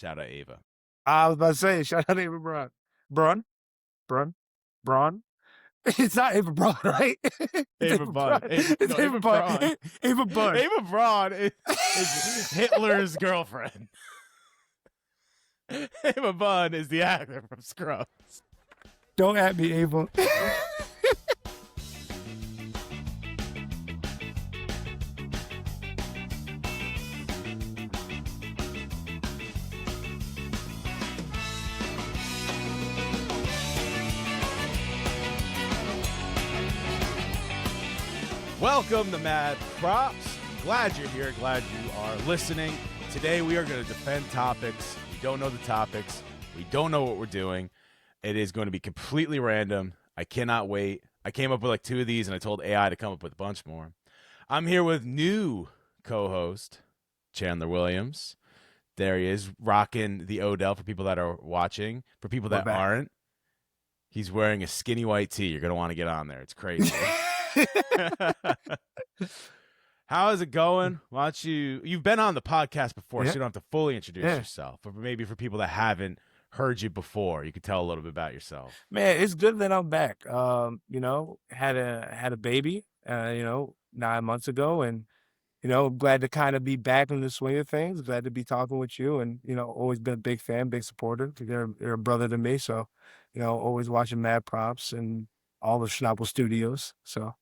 Shout out Ava. I was about to say, shout out Ava Braun. Braun. It's not Ava Braun, right? Ava Braun. It's Ava Braun. Ava Braun. Ava Braun is Hitler's girlfriend. Ava Braun is the actor from Scrubs. Don't at me, Ava. Welcome to Mad Props. Glad you're here. Glad you are listening. Today we are going to defend topics. We don't know the topics. We don't know what we're doing. It is going to be completely random. I cannot wait. I came up with like 2 of these and I told AI to come up with a bunch more. I'm here with new co-host Chandler Williams. There he is, rocking the Odell for people that are watching. For people that aren't, he's wearing a skinny white tee. You're going to want to get on there. It's crazy. How is it going? Why don't you've been on the podcast before, so you don't have to fully introduce yourself, but maybe for people that haven't heard you before, you could tell a little bit about yourself. Man, it's good that I'm back. Had a baby 9 months ago, and glad to kind of be back in the swing of things. Glad to be talking with you, and always been a big fan, big supporter. You're a brother to me, so always watching Mad Props and all the Schnabel studios. So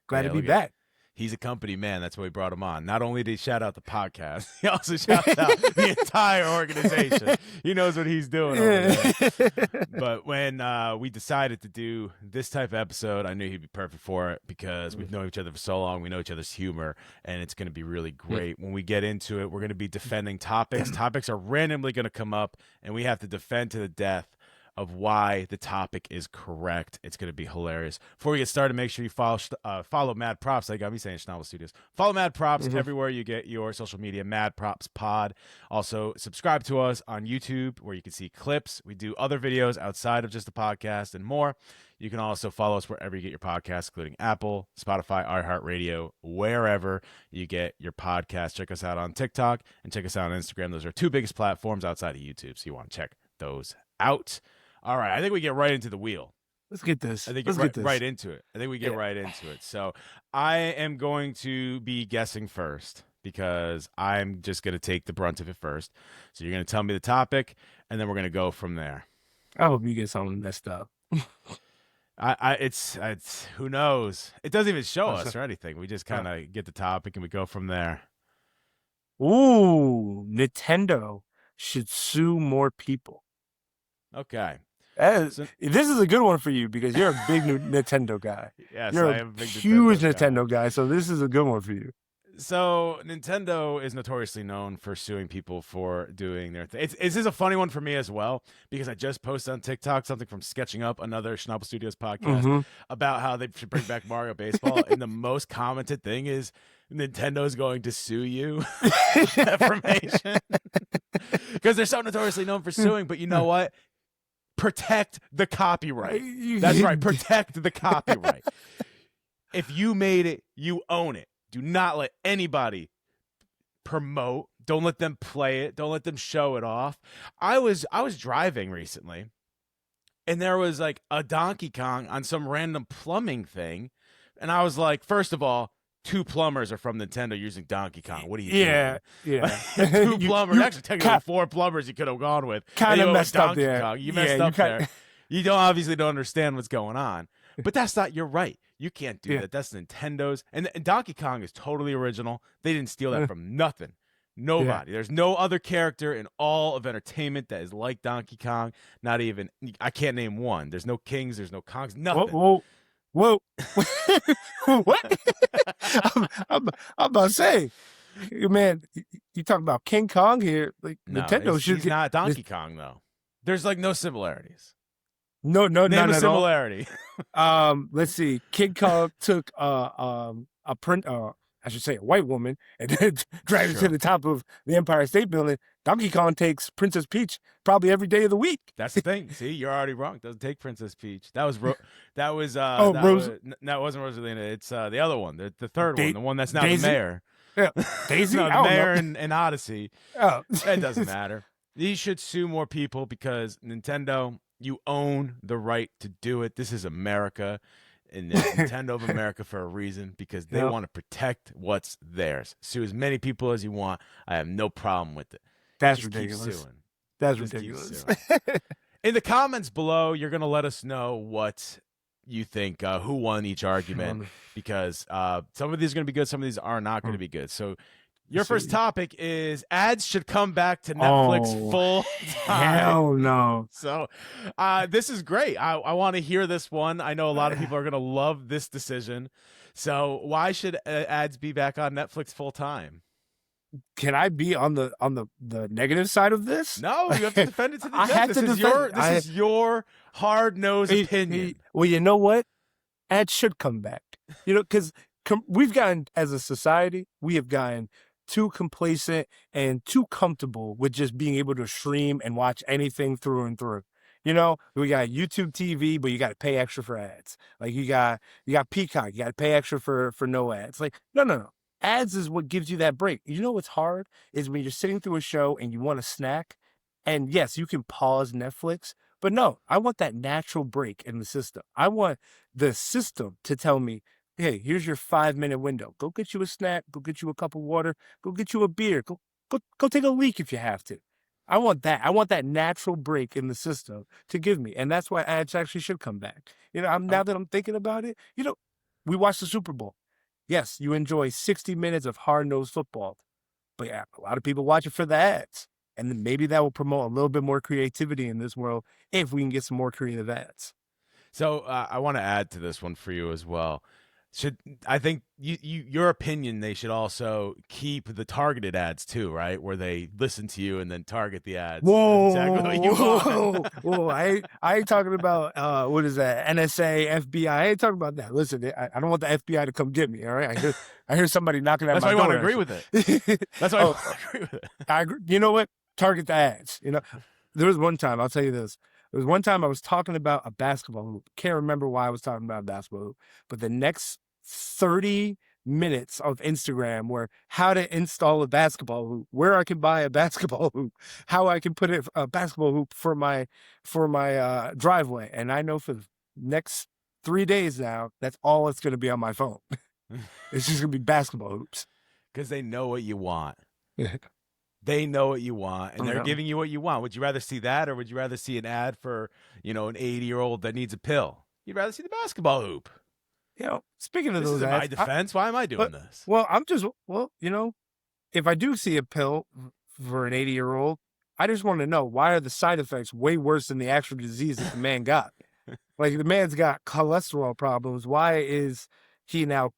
glad to be back. He's a company man. That's why we brought him on. Not only did he shout out the podcast, he also shouts out the entire organization. He knows what he's doing over there. But when we decided to do this type of episode, I knew he'd be perfect for it because we've known each other for so long. We know each other's humor, and it's going to be really great. When we get into it, we're going to be defending topics. Topics are randomly going to come up, and we have to defend to the death of why the topic is correct. It's going to be hilarious. Before we get started, make sure you follow Mad Props. They got me saying Schnabel Studios. Follow Mad Props everywhere you get your social media, Mad Props Pod. Also, subscribe to us on YouTube where you can see clips. We do other videos outside of just the podcast and more. You can also follow us wherever you get your podcasts, including Apple, Spotify, iHeartRadio, wherever you get your podcast. Check us out on TikTok and check us out on Instagram. Those are 2 biggest platforms outside of YouTube, so you want to check those out. All right, I think we get right into the wheel. Let's get this. I think right into it. I think we get right into it. So I am going to be guessing first because I'm just going to take the brunt of it first. So you're going to tell me the topic, and then we're going to go from there. I hope you get something messed up. It's who knows? It doesn't even show us or anything. We just kind of get the topic and we go from there. Ooh, Nintendo should sue more people. Okay. This is a good one for you because you're a big Nintendo guy. Yes, you're I am a big huge Nintendo guy, so this is a good one for you. So Nintendo is notoriously known for suing people for doing their thing. This is a funny one for me as well because I just posted on TikTok something from Sketching Up, another Schnabel Studios podcast, about how they should bring back Mario Baseball, and the most commented thing is Nintendo is going to sue you. Defamation. Because they're so notoriously known for suing, but you know what? Protect the copyright. That's right. Protect the copyright. If you made it, you own it. Do not let anybody promote. Don't let them play it. Don't let them show it off. I was driving recently, and there was like a Donkey Kong on some random plumbing thing, and I was like, first of all, 2 plumbers are from Nintendo using Donkey Kong. What are you doing? Yeah. 2 plumbers. Actually, technically 4 plumbers you could have gone with. Kind of messed up there. Kong. You messed up there. You obviously don't understand what's going on. But that's not, you're right. You can't do that. That's Nintendo's. And Donkey Kong is totally original. They didn't steal that from nothing. Nobody. There's no other character in all of entertainment that is like Donkey Kong. Not even, I can't name one. There's no kings. There's no Kongs. Nothing. Whoa. What? I'm about to say, man, you talk about King Kong here. Like no, Nintendo should. He's not Donkey Kong though. There's like no similarities. No, name a similarity. Let's see. King Kong took a white woman, and then dragged her to the top of the Empire State Building. Donkey Kong takes Princess Peach probably every day of the week. That's the thing. See, you're already wrong. It doesn't take Princess Peach. That was Rose. That wasn't Rosalina. It's the other one, the third one, the one that's now Daisy? The mayor. Yeah. Daisy, no, the mayor in Odyssey. Oh. It doesn't matter. He should sue more people because Nintendo, you own the right to do it. This is America, and there's Nintendo of America for a reason because they Yep. want to protect what's theirs. Sue as many people as you want. I have no problem with it. That's Just ridiculous. keep suing. That's Just keep ridiculous. suing. In the comments below, you're going to let us know what you think, who won each argument, because some of these are going to be good, some of these are not going to be good. So your first topic is ads should come back to Netflix full time. Hell no. So this is great. I want to hear this one. I know a lot of people are going to love this decision. So why should ads be back on Netflix full time? Can I be on the negative side of this? No, you have to defend it to the death. This is your hard-nosed opinion. Well, you know what? Ads should come back. You know, because we've gotten, as a society, we have gotten too complacent and too comfortable with just being able to stream and watch anything through and through. You know, we got YouTube TV, but you got to pay extra for ads. Like you got Peacock, you got to pay extra for no ads. Like no. Ads is what gives you that break. You know what's hard is when you're sitting through a show and you want a snack, and yes, you can pause Netflix, but no, I want that natural break in the system. I want the system to tell me, hey, here's your 5-minute window. Go get you a snack, go get you a cup of water, go get you a beer, go take a leak if you have to. I want that. I want that natural break in the system to give me. And that's why ads actually should come back. You know, now that I'm thinking about it, you know, we watched the Super Bowl. Yes, you enjoy 60 minutes of hard-nosed football, but yeah, a lot of people watch it for the ads. And then maybe that will promote a little bit more creativity in this world if we can get some more creative ads. So I want to add to this one for you as well. I think your opinion, they should also keep the targeted ads too, right? Where they listen to you and then target the ads. Whoa, exactly what you want. Whoa! I ain't talking about what is that? NSA, FBI. I ain't talking about that. Listen, I don't want the FBI to come get me. All right, I hear somebody knocking at That's my why door. I want to agree with it. That's why I want to agree with it. I agree. You know what? Target the ads. You know, there was one time, I'll tell you this. There was one time I was talking about a basketball hoop. Can't remember why I was talking about a basketball hoop, but the next 30 minutes of Instagram were how to install a basketball hoop, where I can buy a basketball hoop, how I can put a basketball hoop for my driveway. And I know for the next 3 days now, that's all it's going to be on my phone. It's just going to be basketball hoops. Because they know what you want. They know what you want, and they're giving you what you want. Would you rather see that, or would you rather see an ad for, you know, an 80-year-old that needs a pill? You'd rather see the basketball hoop. You know, speaking of this those is ads, in my defense. Why am I doing this? Well, you know, if I do see a pill for an 80-year-old, I just want to know, why are the side effects way worse than the actual disease that the man got? Like, the man's got cholesterol problems. Why is he now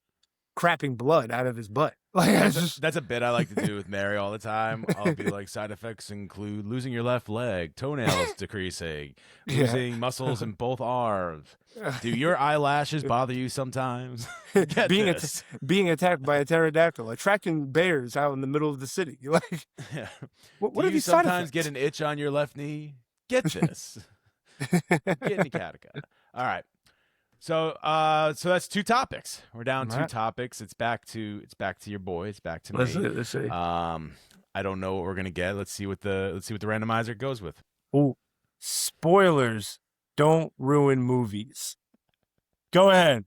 crapping blood out of his butt? Like, that's a bit I like to do with Mary all the time. I'll be like, side effects include losing your left leg, toenails decreasing, losing muscles in both arms. Do your eyelashes bother you sometimes? Being attacked by a pterodactyl, attracting bears out in the middle of the city. Like, yeah. What are these side effects? Sometimes get an itch on your left knee? Get this. Get me Katica. All right. So that's 2 topics. We're down 2 topics. It's back to your boy. It's back to me. Let's see. I don't know what we're gonna get. Let's see what the randomizer goes with. Oh, spoilers don't ruin movies. Go ahead,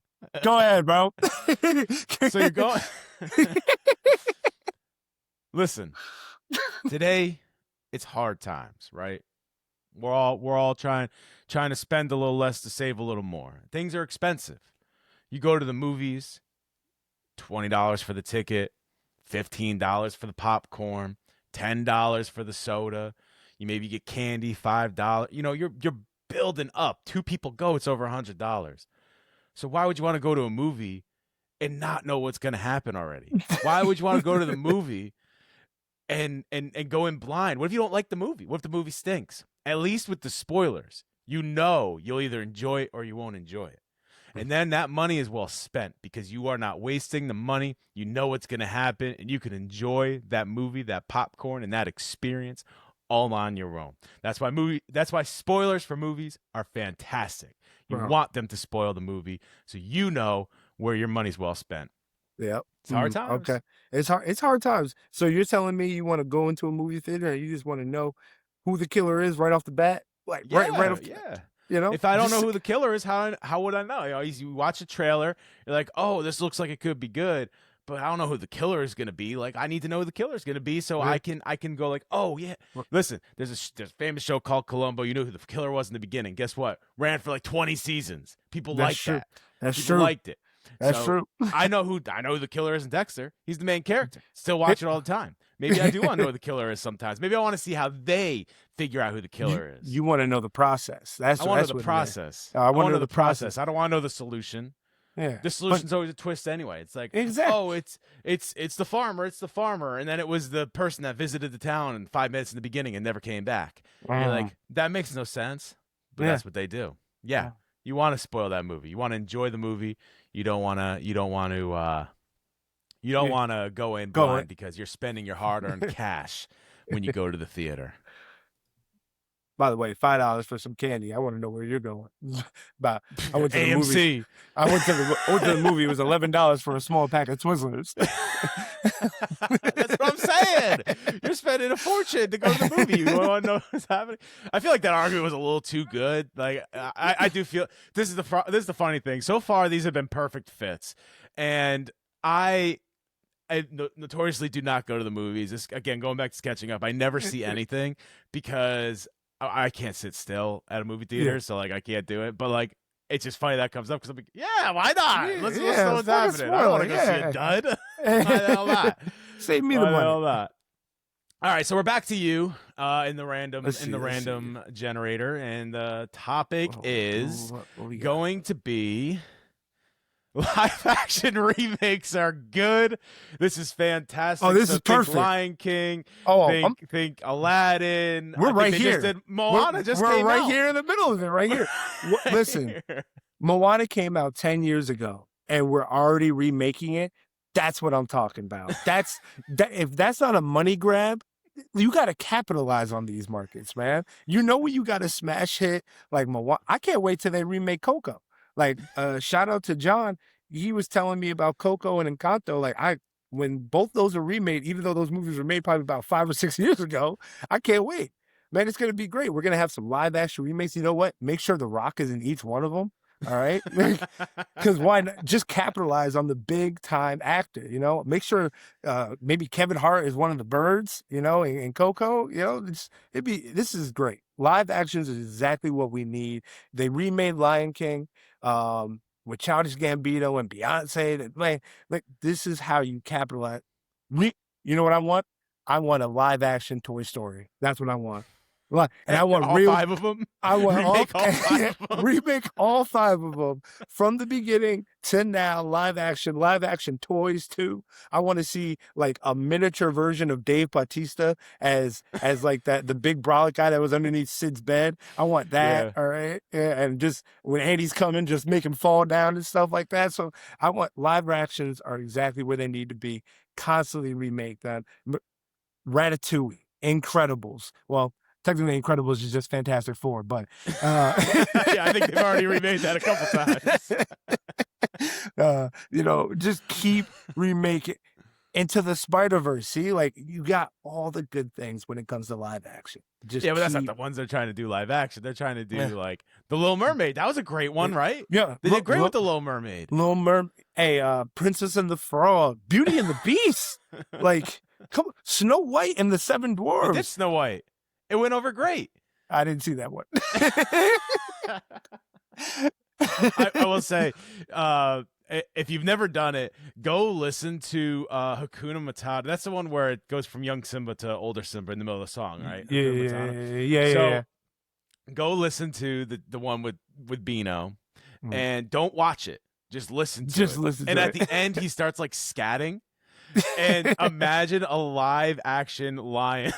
bro. So you're going. Listen, today it's hard times, right? We're all trying to spend a little less to save a little more. Things are expensive. You go to the movies, $20 for the ticket, $15 for the popcorn, $10 for the soda. You maybe get candy, $5. You know, you're building up. 2 people go, it's over $100. So why would you want to go to a movie and not know what's going to happen already? Why would you want to go to the movie and go in blind? What if you don't like the movie? What if the movie stinks? At least with the spoilers, you know you'll either enjoy it or you won't enjoy it. And then that money is well spent because you are not wasting the money. You know what's going to happen, and you can enjoy that movie, that popcorn, and that experience all on your own. That's why spoilers for movies are fantastic. You want them to spoil the movie so you know where your money's well spent. Yep. It's hard times. Okay. It's hard times. So you're telling me you want to go into a movie theater and you just want to know who the killer is right off the bat. Like right off the bat. You know, if I don't know who the killer is, how would I know? You know, you watch a trailer, you're like, oh, this looks like it could be good, but I don't know who the killer is going to be. Like, I need to know who the killer is going to be, so I can go like, oh yeah. Listen, there's a famous show called Columbo. You knew who the killer was in the beginning. Guess what? Ran for like 20 seasons. People liked that. That's People true. Liked it. That's true. I know who the killer is in Dexter. He's the main character. Still watch it all the time. Maybe I do want to know who the killer is sometimes. Maybe I want to see how they figure out who the killer is. You want to know the process. I want to know the process. I want to know the process. I don't want to know the solution. Yeah. The solution's always a twist anyway. It's like, oh, it's the farmer. It's the farmer. And then it was the person that visited the town in 5 minutes in the beginning and never came back. You're like, that makes no sense. But that's what they do. Yeah. You want to spoil that movie. You want to enjoy the movie. You don't want to go in blind because you're spending your hard-earned cash when you go to the theater. By the way, $5 for some candy. I want to know where you're going. But I went to the AMC. movie. I went to the movie. It was $11 for a small pack of Twizzlers. That's what I'm saying. You're spending a fortune to go to the movie. You want to know what's happening? I feel like that argument was a little too good. Like I do feel this is the funny thing. So far, these have been perfect fits, and I notoriously do not go to the movies. This, again, going back to catching up, I never see anything because I can't sit still at a movie theater, so like I can't do it. But like, it's just funny that comes up because I'm like, yeah, why not? Let's know what's happening. I don't want to go see a dud. Why the hell not? Save me the money. All right, so we're back to you in the random generator, and the topic is going to be live action remakes are good. This is fantastic. Oh, this is perfect. Lion King. Think Aladdin. We're right here. Moana just came out. We're right here in the middle of it. Right here. Listen, Moana came out 10 years ago, and we're already remaking it. That's what I'm talking about. If that's not a money grab, you got to capitalize on these markets, man. You know when you got a smash hit like Moana. I can't wait till they remake Coco. Like, shout out to John. He was telling me about Coco and Encanto. Like, when both those are remade, even though those movies were made probably about 5 or 6 years ago, I can't wait. Man, it's going to be great. We're going to have some live action remakes. You know what? Make sure The Rock is in each one of them. All right? Because why not? Just capitalize on the big time actor, you know? Make sure maybe Kevin Hart is one of the birds, you know, in Coco. You know, this is great. Live actions is exactly what we need. They remade Lion King with Childish Gambino and Beyonce. Like this is how you capitalize. You know what I want? I want a live action Toy Story. That's what I want. And I want all 5 of them. I want remake all 5 of them. Remake all 5 of them from the beginning to now. Live action toys too. I want to see like a miniature version of Dave Bautista as like the big brolic guy that was underneath Sid's bed. I want that. Yeah. All right, and just when Andy's coming, just make him fall down and stuff like that. So I want live actions are exactly where they need to be. Constantly remake that. Ratatouille, Incredibles. Well, technically, Incredibles is just Fantastic Four, but yeah, I think they've already remade that a couple times. You know, just keep remaking Into the Spider-Verse. See, like you got all the good things when it comes to live action. But that's not the ones they're trying to do live action. They're trying to do like The Little Mermaid. That was a great one, right? Yeah, they did great with The Little Mermaid. Little Mermaid. Hey, Princess and the Frog, Beauty and the Beast. Like, come on, Snow White and the 7 Dwarfs. It did Snow White. It went over great. I didn't see that one. I will say, if you've never done it, go listen to Hakuna Matata. That's the one where it goes from young Simba to older Simba in the middle of the song, right? Yeah. Go listen to the one with Beano, and don't watch it. Just listen to it. Listen to and it. at the end, he starts like scatting. And imagine a live action lion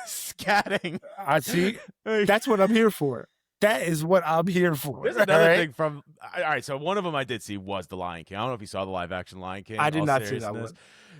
scatting. I see. That's what I'm here for. That is what I'm here for. There's another thing from. All right, so one of them I did see was The Lion King. I don't know if you saw the live action Lion King. I did not see that one.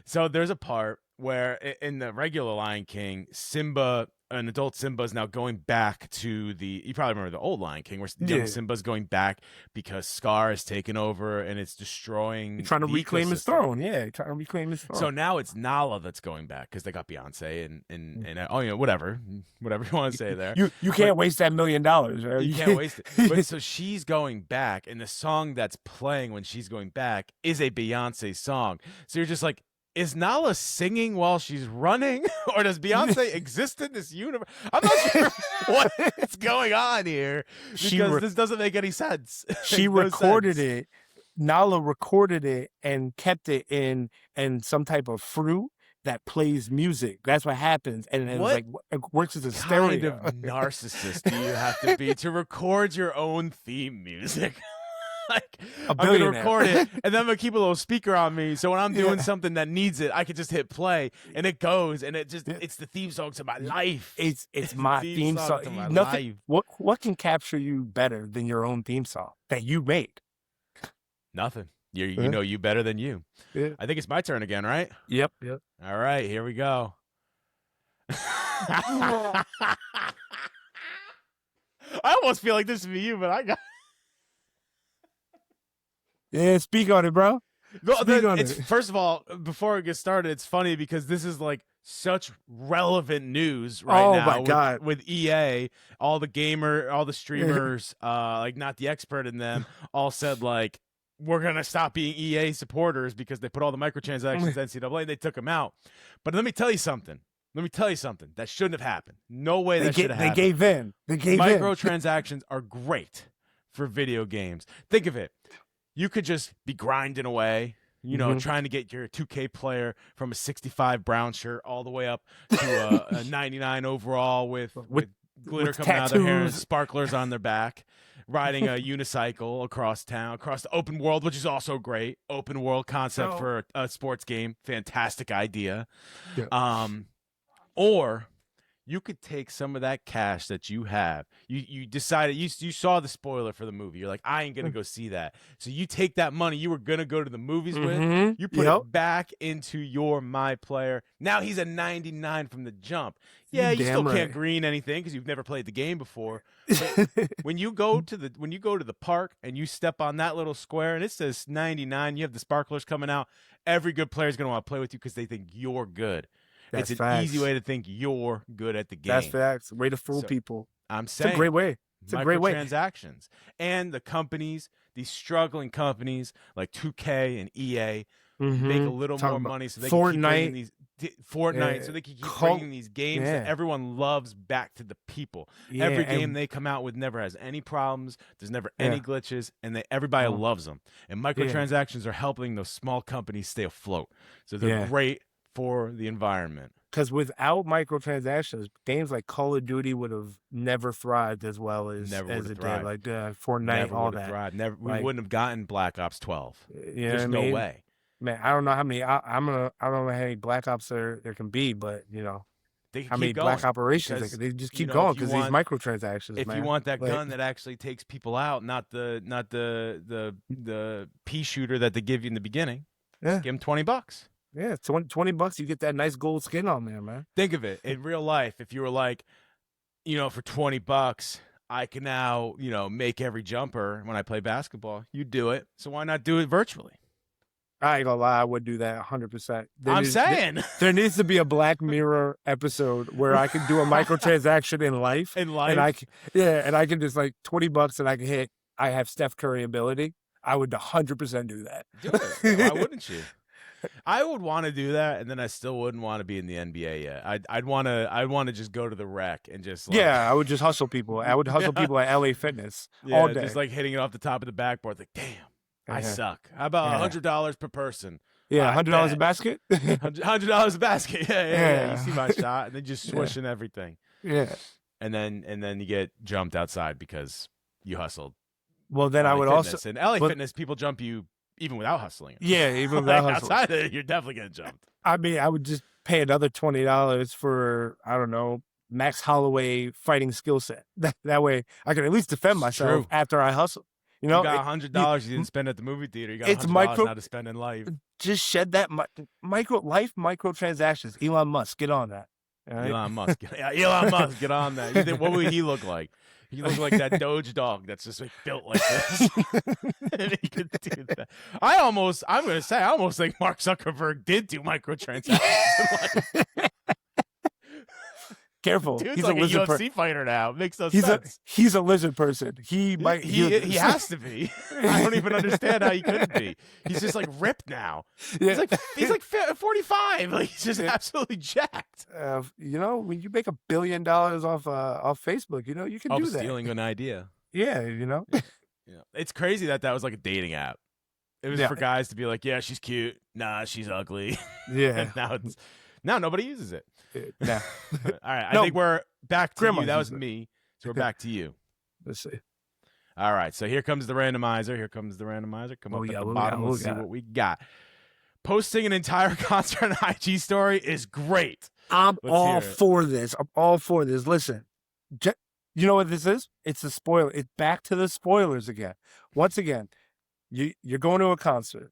So there's a part where in the regular Lion King, Simba, an adult Simba, is now going back to you probably remember the old Lion King, where young Simba's going back because Scar has taken over and it's destroying. He's trying to reclaim his throne. Yeah, trying to reclaim his throne. So now it's Nala that's going back because they got Beyonce and whatever you want to say there. You can't waste that $1 million. Right? You can't waste it. But so she's going back, and the song that's playing when she's going back is a Beyonce song. So you're just like, is Nala singing while she's running, or does Beyonce exist in this universe? I'm not sure what's going on here because this doesn't make any sense. She recorded it. Nala recorded it and kept it in some type of fruit that plays music. That's what happens, and it works as a stereo. What kind of narcissist do you have to be to record your own theme music? Like, I'm going to record it, and then I'm going to keep a little speaker on me, so when I'm doing something that needs it, I can just hit play, and it goes, and it's the theme song to my life. It's my theme song to my life. What can capture you better than your own theme song that you made? Nothing. You know you better than you. Yeah. I think it's my turn again, right? Yep. All right, here we go. I almost feel like this would be you, but I got... Yeah, speak on it, bro. First of all, before we get started, it's funny because this is like such relevant news right now. Oh my God. With EA, all the streamers, like not the expert in them, all said like, we're gonna stop being EA supporters because they put all the microtransactions NCAA and they took them out. But let me tell you something. That shouldn't have happened. No way that should have happened. They gave in. Microtransactions are great for video games. Think of it. You could just be grinding away, trying to get your 2K player from a 65 brown shirt all the way up to a 99 overall with glitter coming out of their hair and sparklers on their back, riding a unicycle across town, across the open world, which is also great. Open world concept for a sports game. Fantastic idea. Yeah. Or you could take some of that cash that you have. You decided, you saw the spoiler for the movie. You're like, I ain't going to go see that. So you take that money you were going to go to the movies with, you put it back into your My Player. Now he's a 99 from the jump. Yeah, you still can't green anything because you've never played the game before. But when you go to the park and you step on that little square and it says 99, you have the sparklers coming out, every good player is going to want to play with you because they think you're good. It's an easy way to think you're good at the game. That's facts. Way to fool people. I'm saying it's a great way. It's a great way. Microtransactions. And the companies, these struggling companies like 2K and EA, make a little more money so they can keep bringing these so they can keep bringing these games that everyone loves back to the people. Yeah, every game they come out with never has any problems. There's never any glitches, and everybody loves them. And microtransactions are helping those small companies stay afloat. So they're great for the environment. Because without microtransactions, games like Call of Duty would have never thrived as well as it did. Like Fortnite, all that. Thrived. We wouldn't have gotten Black Ops 12. There's no way. Man, I don't know how many. I don't know how many Black Ops there can be, but how many Black Operations they just keep going because these microtransactions. If you want that gun that actually takes people out, not the pea shooter that they give you in the beginning, give them $20. Yeah, $20, you get that nice gold skin on there, man. Think of it in real life. If you were like, for $20, I can now, make every jumper when I play basketball. You do it. So why not do it virtually? I ain't gonna lie, I would do that 100%. I'm saying there needs to be a Black Mirror episode where I can do a microtransaction in life. And I can just like $20 and I have Steph Curry ability. I would 100% do that. Do it. Why wouldn't you? I would want to do that, and then I still wouldn't want to be in the NBA yet. I'd want to just go to the rec and just I would just hustle people. I would hustle people at LA Fitness all day, just like hitting it off the top of the backboard. Like, damn, I suck. How about $100 per person? Yeah, $100 a basket. $100 a basket. Yeah. You see my shot, and then just swishing everything. Yeah, and then you get jumped outside because you hustled. Well, then I would also in LA Fitness people jump you. Even without hustling. Yeah, even without hustling. Outside of it, you're definitely getting jumped. I mean, I would just pay another $20 for, I don't know, Max Holloway fighting skill set. That way I can at least defend myself after I hustle. You know, you got $100 you didn't spend at the movie theater. You got it's $100 now to spend in life. just shed that microtransactions. Elon Musk, get on that. All right? Elon Musk, get on that. You think, what would he look like? He looked like that Doge dog that's just like built like this. And he could do that. I almost think Mark Zuckerberg did do microtransactions. Careful, Dude's he's like a a lizard UFC fighter now. It makes no he's sense. He's a lizard person. He has to be. I don't even understand how he couldn't be. He's just like ripped now. Yeah. He's like 45. Like he's just absolutely jacked. You know, when you make $1 billion off Facebook, you know, you can do that. Stealing an idea. Yeah, you know. Yeah, it's crazy that was like a dating app. It was for guys to be like, yeah, she's cute. Nah, she's ugly. Yeah. And now nobody uses it. Nah. All right, I think we're back to you. That was uses me. So we're back to you. Let's see. All right, so here comes the randomizer. Come up at the bottom. Let's see what we got. Posting an entire concert on IG story is great. I'm all for this. Listen, you know what this is? It's a spoiler. It's back to the spoilers again. Once again, you're going to a concert.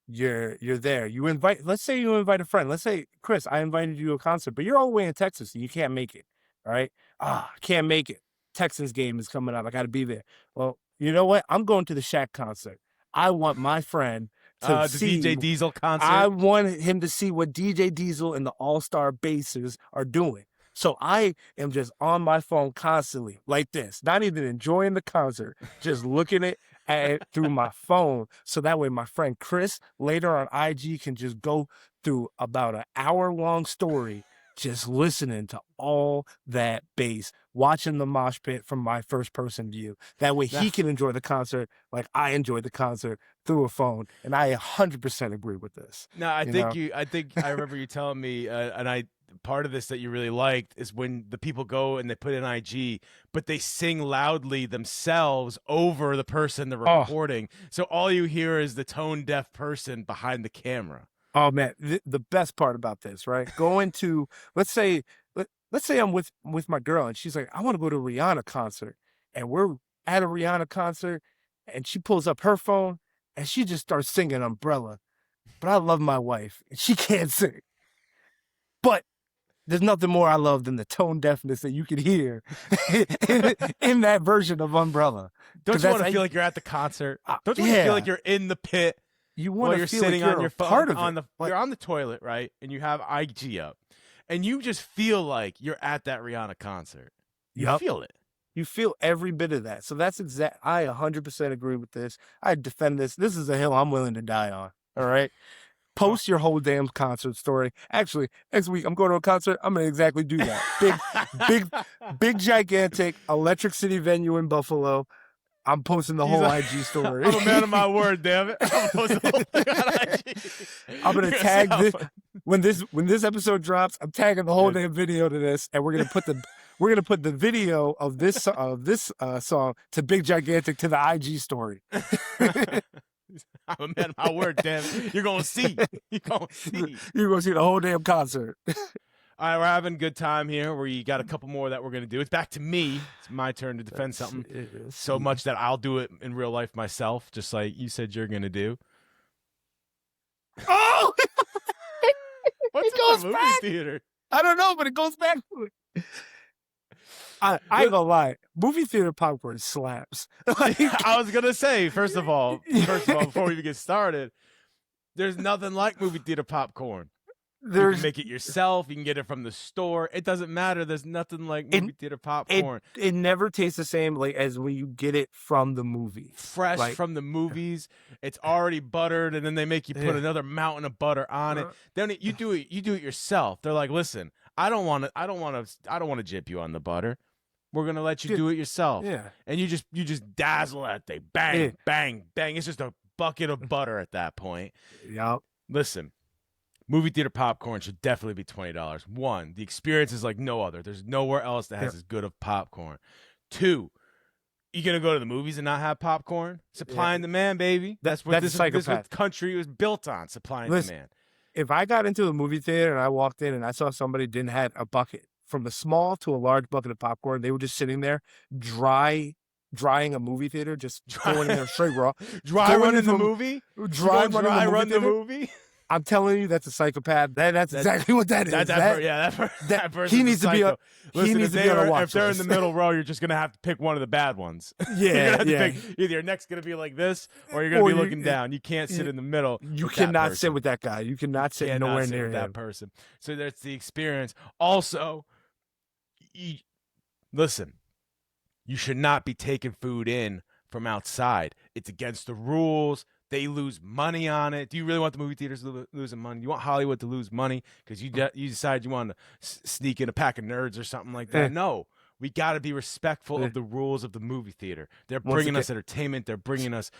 You're there. Let's say you invite a friend. Let's say, Chris, I invited you to a concert, but you're all the way in Texas and you can't make it. All right? I can't make it. Texans game is coming up. I got to be there. Well, you know what? I'm going to the Shaq concert. I want my friend to see the DJ Diesel concert. I want him to see what DJ Diesel and the All-Star Bassers are doing. So I am just on my phone constantly like this, not even enjoying the concert, just looking at it through my phone. So that way my friend Chris later on IG can just go through about an hour-long story just listening to all that bass, watching the mosh pit from my first-person view. That way he can enjoy the concert like I enjoyed the concert through a phone. And I 100% agree with this. No, I think I remember you telling me, part of this that you really liked is when the people go and they put in IG, but they sing loudly themselves over the person they're recording. So all you hear is the tone deaf person behind the camera. Oh man, the best part about this, right? Going to let's say I'm with my girl and she's like, I want to go to a Rihanna concert, and we're at a Rihanna concert, and she pulls up her phone and she just starts singing Umbrella. But I love my wife and she can't sing. But there's nothing more I love than the tone deafness that you can hear in that version of Umbrella. Don't you want to feel like you're at the concert? Don't you want to feel like you're in the pit? You want to feel sitting like you're on your phone, part of it. you're on the toilet, right? And you have IG up, and you just feel like you're at that Rihanna concert. You feel it. You feel every bit of that. So that's exact. I 100% agree with this. I defend this. This is a hill I'm willing to die on. All right. Post your whole damn concert story. Actually, next week I'm going to a concert. I'm gonna exactly do that. Big, gigantic Electric City venue in Buffalo. I'm posting the whole IG story. I'm a man of my word, damn it. I'm posting the whole thing on IG. I'm gonna tag this when this episode drops. I'm tagging the whole damn video to this, and we're gonna put the video of this song to Big Gigantic to the IG story. I'm a man of my word, damn it. You're gonna see. You're gonna see the whole damn concert. All right, we're having a good time here. We got a couple more that we're going to do. It's back to me. It's my turn to defend something so much that I'll do it in real life myself, just like you said you're going to do. Oh! What's it goes in the movie back. theater? I don't know, but it goes back to it. I ain't gonna lie. Movie theater popcorn slaps. I was going to say, first of all, before we even get started, there's nothing like movie theater popcorn. You can make it yourself. You can get it from the store. It doesn't matter. There's nothing like movie theater popcorn. It never tastes the same as when you get it from the movie. Fresh from the movies. It's already buttered, and then they make you put another mountain of butter on it. Then you do it yourself. They're like, listen, I don't want to jip you on the butter. We're gonna let you do it yourself. Yeah. And you just dazzle that thing. Bang, bang, bang. It's just a bucket of butter at that point. Yep. Listen. Movie theater popcorn should definitely be $20. One, the experience is like no other. There's nowhere else that has as good of popcorn. Two, you gonna go to the movies and not have popcorn? Supply and demand, baby. That's what this country was built on. Supply and demand. If I got into a movie theater and I walked in and I saw somebody didn't have a bucket, from a small to a large bucket of popcorn, they were just sitting there, dry drying a movie theater, just throwing in a straight raw. Dry run in the movie? Dry run the movie? I'm telling you, that's a psychopath. That's exactly what that is. That person he needs to be on. He needs to be on a watch If they're in the middle row, you're just gonna have to pick one of the bad ones. Yeah, you're gonna have yeah. to pick either your neck's gonna be like this, or you're gonna be looking down. You can't sit in the middle. You cannot sit with that guy. You cannot sit nowhere near that person. So that's the experience. Also, listen, you should not be taking food in from outside. It's against the rules. They lose money on it. Do you really want the movie theaters losing money? You want Hollywood to lose money because you decide you want to sneak in a pack of nerds or something like that? No, we got to be respectful of the rules of the movie theater. They're bringing us entertainment. They're bringing us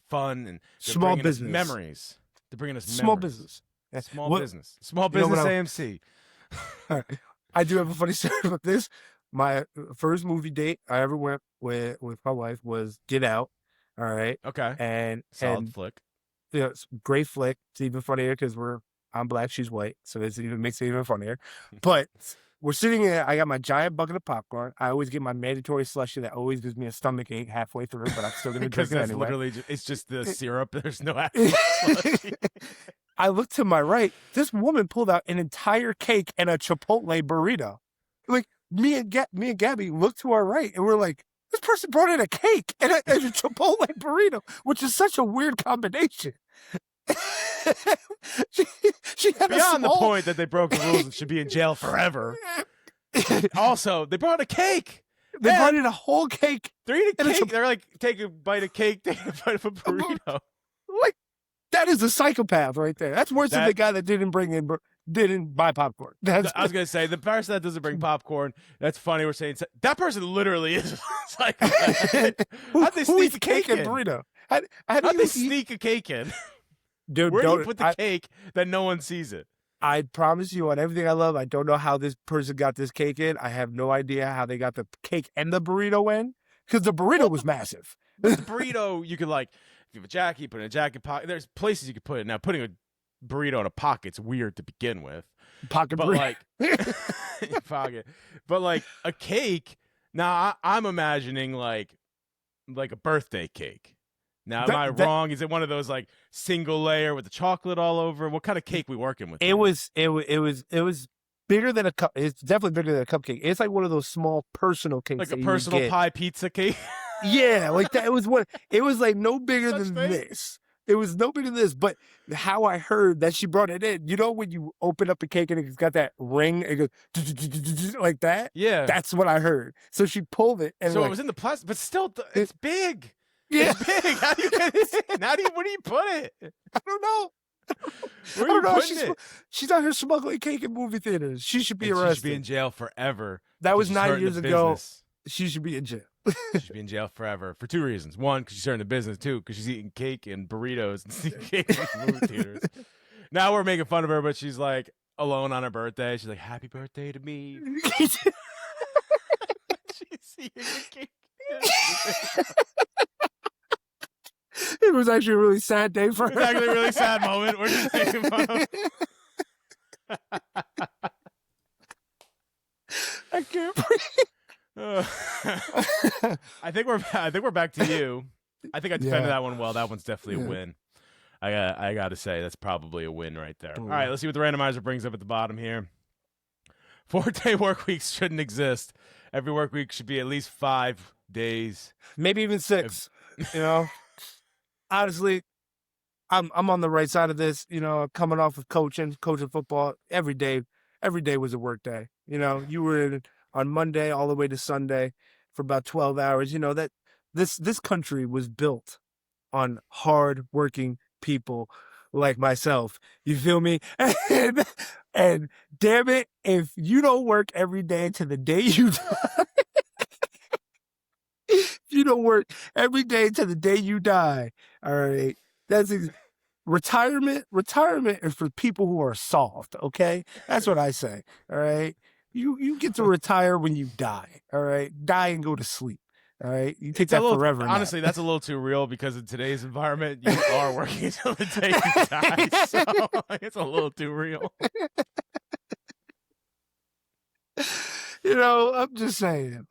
fun and small business memories. They're bringing us small business. Small business. Small business AMC. I do have a funny story about this. My first movie date I ever went with my wife was Get Out. All right. Okay. And solid flick. Yeah, it's a great flick. It's even funnier because I'm black, she's white, so it makes it even funnier. But we're sitting there. I got my giant bucket of popcorn. I always get my mandatory slushie that always gives me a stomach ache halfway through, but I'm still gonna drink it anyway. Literally, it's just the syrup. There's no actual slushie. I look to my right. This woman pulled out an entire cake and a Chipotle burrito. Like me and Gabby looked to our right, and we're like, this person brought in a cake and a Chipotle burrito, which is such a weird combination. she had beyond the point that they broke the rules and should be in jail forever. Also, they brought a cake. They brought in a whole cake. They're eating cake. They're like, take a bite of cake, take a bite of a burrito. Like, that is a psychopath right there. That's worse than the guy that didn't buy popcorn. I was going to say, the person that doesn't bring popcorn, that's funny. We're saying that person literally is a psychopath. How'd they sneak a cake in? Burrito? How'd they sneak a cake in? Dude, where do you put the cake that no one sees it? I promise you on everything I love, I don't know how this person got this cake in. I have no idea how they got the cake and the burrito in, because the burrito was massive. The burrito, you could if you have a jacket, you put it in a jacket pocket. There's places you could put it. Now, putting a burrito in a pocket's weird to begin with. Pocket burrito. Pocket. But a cake, now I'm imagining like a birthday cake. Now, am I wrong? Is it one of those single layer with the chocolate all over? What kind of cake we working with? It was bigger than a cup. It's definitely bigger than a cupcake. It's like one of those small personal cakes, like a personal pie pizza cake. Yeah, like that. It was no bigger than this. It was no bigger than this. But how I heard that she brought it in, when you open up a cake and it's got that ring, it goes like that. Yeah, that's what I heard. So she pulled it, and so it was in the plastic, but still, it's big. Yeah, it's big. How do you get it in? Where do you put it? I don't know. Where are you putting it? She's out here smuggling cake in movie theaters. She should be arrested. She should be in jail forever. That was 9 years ago. She should be in jail. She should be in jail forever for two reasons. One, because she's starting the business. Two, because she's eating cake and burritos and sneaking cake in movie theaters. Now we're making fun of her, but she's alone on her birthday. She's like, "Happy birthday to me." She's eating the cake. It was actually a really sad day for her. It was actually a really sad moment. We're just making fun of. I can't breathe. I think we're back to you. I think I defended that one well. That one's definitely a win. I got to say that's probably a win right there. All right, let's see what the randomizer brings up at the bottom here. 4-day work weeks shouldn't exist. Every work week should be at least 5 days, maybe even 6. Honestly, I'm on the right side of this. Coming off of coaching football every day was a work day. You were on Monday all the way to Sunday for about 12 hours. That this country was built on hard-working people like myself. You feel me? And damn it, if you don't work every day to the day you die, if you don't work every day to the day you die, all right, that's retirement. Retirement is for people who are soft, okay? That's what I say, all right? You get to retire when you die, all right? Die and go to sleep, all right? You take that forever. Honestly, that's a little too real because in today's environment, you are working until the day you die, so it's a little too real. I'm just saying,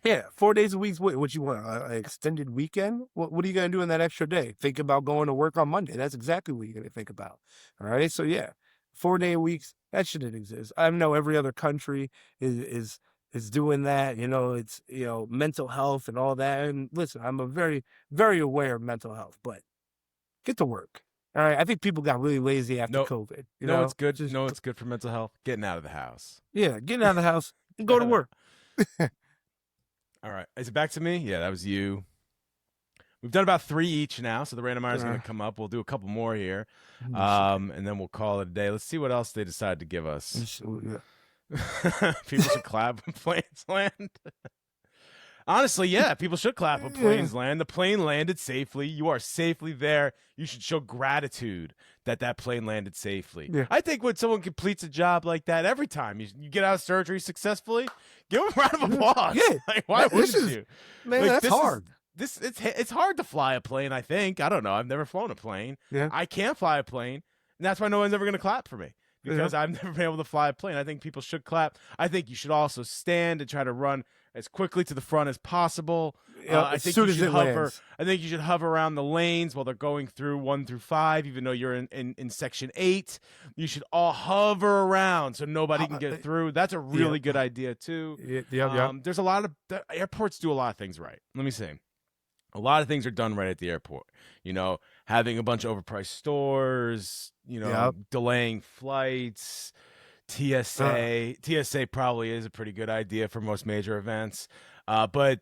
Yeah, 4 days a week. What you want? An extended weekend? What are you gonna do in that extra day? Think about going to work on Monday. That's exactly what you're gonna think about. All right. So yeah, 4 day weeks. That shouldn't exist. I know every other country is doing that. It's mental health and all that. And listen, I'm a very very aware of mental health, but get to work. All right. I think people got really lazy after COVID. It's good. It's good for mental health. Getting out of the house. Yeah, getting out of the house and go to work. All right. Is it back to me? Yeah, that was you. We've done about 3 each now, so the randomizer is going to come up. We'll do a couple more here, and then we'll call it a day. Let's see what else they decide to give us. People should clap when planes land. Honestly, yeah, people should clap when planes land. The plane landed safely. You are safely there. You should show gratitude that plane landed safely. Yeah. I think when someone completes a job like that, every time you get out of surgery successfully, give them a round of applause. Yeah. Like, why wouldn't you? Man, that's hard. It's hard to fly a plane, I think. I don't know. I've never flown a plane. Yeah. I can't fly a plane, and that's why no one's ever going to clap for me. Because I've never been able to fly a plane. I think people should clap. I think you should also stand and try to run as quickly to the front as possible. I think you should hover. I think you should hover around the lanes while they're going through 1 through 5, even though you're in section 8. You should all hover around so nobody can get through. That's a really good idea too. There's a lot of airports do a lot of things right. Let me see. A lot of things are done right at the airport. Having a bunch of overpriced stores, delaying flights, TSA. TSA probably is a pretty good idea for most major events. But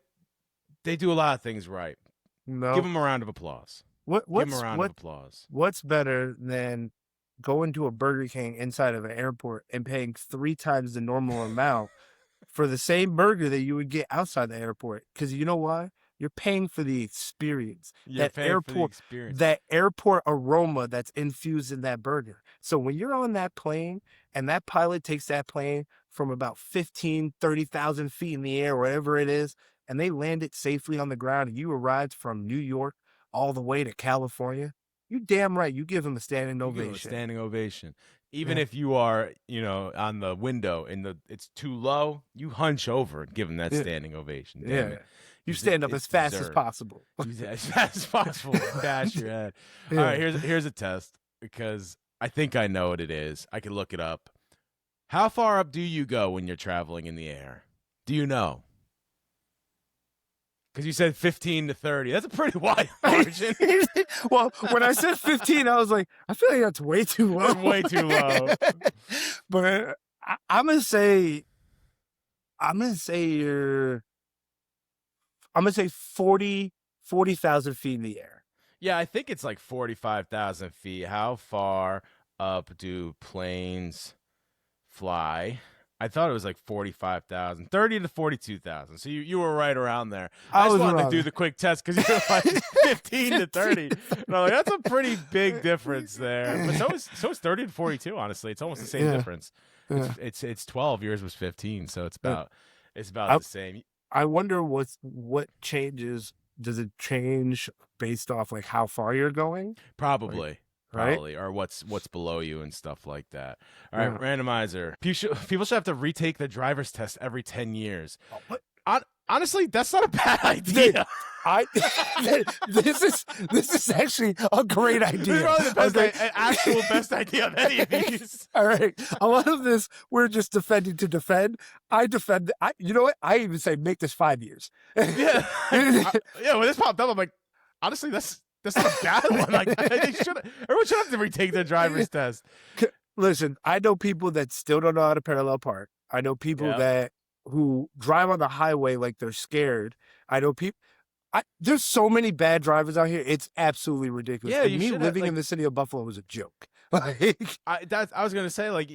they do a lot of things right. No. Give them a round of applause. Give them a round of applause. What's better than going to a Burger King inside of an airport and paying 3 times the normal amount for the same burger that you would get outside the airport? Because you know why? You're paying for the experience. That airport aroma that's infused in that burger. So when you're on that plane and that pilot takes that plane from about 30,000 feet in the air, wherever it is, and they land it safely on the ground and you arrived from New York all the way to California, you damn right you give them a standing ovation. Even if you are, on the window and it's too low, you hunch over and give them that standing ovation. Damn it. You stand up as fast as possible. As fast as possible. Bash your head. All right, here's a test because I think I know what it is. I can look it up. How far up do you go when you're traveling in the air? Do you know? Because you said 15 to 30. That's a pretty wide margin. Well, when I said 15, I was like, I feel like that's way too low. Way too low. But I'm gonna say 40,000 feet in the air. Yeah, I think it's like 45,000 feet. How far up do planes fly? I thought it was like 45,000, 30 to 42,000. So you were right around there. I just wanted to do the quick test because you were like 15 to 30. And I'm like, that's a pretty big difference there. But so is 30 to 42. Honestly, it's almost the same difference. Yeah. It's 12. Yours was 15, so it's about the same. I wonder what changes. Does it change based off like how far you're going? Probably. Probably, or what's below you and stuff like that. All right, randomizer. People should have to retake the driver's test every 10 years. Honestly, that's not a bad idea. This is actually a great idea. This is probably the actual best idea of any of these. All right, a lot of this we're just defending to defend. You know what? I even say make this 5 years. Yeah, when this popped up, I'm like, honestly, that's not a bad one. Like everyone should have to retake their driver's test. Listen, I know people that still don't know how to parallel park. I know people who drive on the highway like they're scared. I know people. There's so many bad drivers out here. It's absolutely ridiculous. Yeah, me living in the city of Buffalo was a joke. I was gonna say, like,